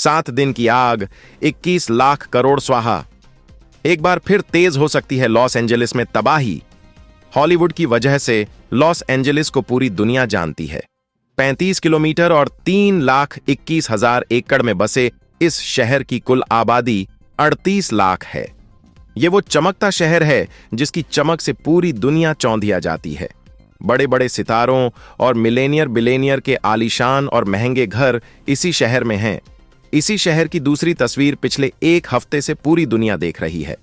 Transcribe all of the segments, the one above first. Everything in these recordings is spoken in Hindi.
7 दिन की आग, 21 लाख करोड़ स्वाहा। एक बार फिर तेज हो सकती है लॉस एंजेलिस में तबाही। हॉलीवुड की वजह से लॉस एंजेलिस को पूरी दुनिया जानती है। 35 किलोमीटर और 3,21,000 एकड़ में बसे इस शहर की कुल आबादी 38 लाख है। ये वो चमकता शहर है जिसकी चमक से पूरी दुनिया चौंधिया जाती है। बड़े बड़े सितारों और मिलेनियर बिलेनियर के आलीशान और महंगे घर इसी शहर में हैं। इसी शहर की दूसरी तस्वीर पिछले एक हफ्ते से पूरी दुनिया देख रही है।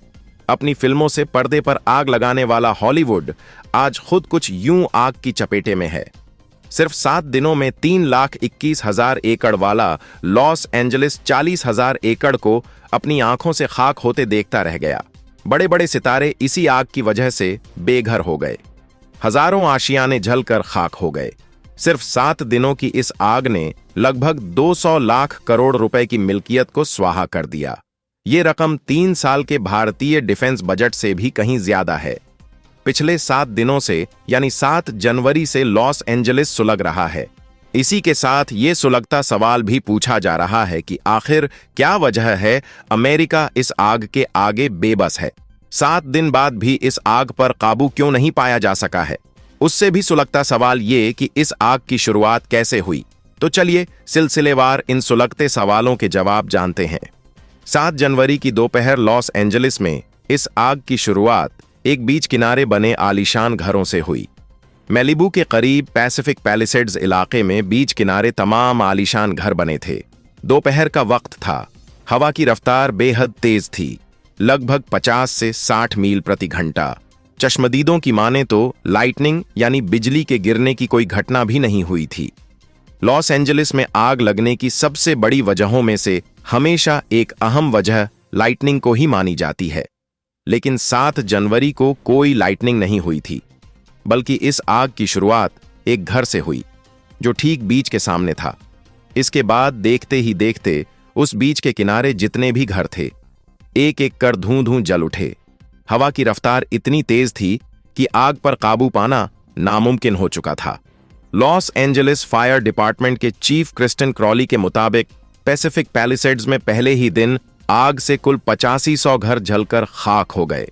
अपनी फिल्मों से पर्दे पर आग लगाने वाला हॉलीवुड आज खुद कुछ यूं आग की चपेटे में है। सिर्फ 7 दिनों में 3,21,000 एकड़ वाला लॉस एंजेलिस 40,000 एकड़ को अपनी आंखों से खाक होते देखता रह गया। बड़े बड़े सितारे इसी आग की वजह से बेघर हो गए। हजारों आशियाने जलकर खाक हो गए। सिर्फ 7 दिनों की इस आग ने लगभग 200 लाख करोड़ रुपए की मिल्कियत को स्वाहा कर दिया। ये रकम 3 साल के भारतीय डिफेंस बजट से भी कहीं ज्यादा है। पिछले 7 दिनों से यानी 7 जनवरी से लॉस एंजेलिस सुलग रहा है। इसी के साथ ये सुलगता सवाल भी पूछा जा रहा है कि आखिर क्या वजह है अमेरिका इस आग के आगे बेबस है। 7 दिन बाद भी इस आग पर काबू क्यों नहीं पाया जा सका है। उससे भी सुलगता सवाल ये कि इस आग की शुरुआत कैसे हुई। तो चलिए सिलसिलेवार इन सुलगते सवालों के जवाब जानते हैं। 7 जनवरी की दोपहर लॉस एंजेलिस में इस आग की शुरुआत एक बीच किनारे बने आलीशान घरों से हुई। मैलिबू के करीब पैसिफिक पैलिसेड्स इलाके में बीच किनारे तमाम आलीशान घर बने थे। दोपहर का वक्त था। हवा की रफ्तार बेहद तेज थी, लगभग 50 से 60 मील प्रति घंटा। चश्मदीदों की माने तो लाइटनिंग यानी बिजली के गिरने की कोई घटना भी नहीं हुई थी। लॉस एंजेलिस में आग लगने की सबसे बड़ी वजहों में से हमेशा एक अहम वजह लाइटनिंग को ही मानी जाती है। लेकिन 7 जनवरी को कोई लाइटनिंग नहीं हुई थी, बल्कि इस आग की शुरुआत एक घर से हुई जो ठीक बीच के सामने था। इसके बाद देखते ही देखते उस बीच के किनारे जितने भी घर थे एक एक कर धूं धूं जल उठे। हवा की रफ्तार इतनी तेज थी कि आग पर काबू पाना नामुमकिन हो चुका था। लॉस एंजेलिस फायर डिपार्टमेंट के चीफ क्रिस्टन क्रॉली के मुताबिक पैसिफिक पैलिसेड्स में पहले ही दिन आग से कुल 8500 घर जलकर खाक हो गए।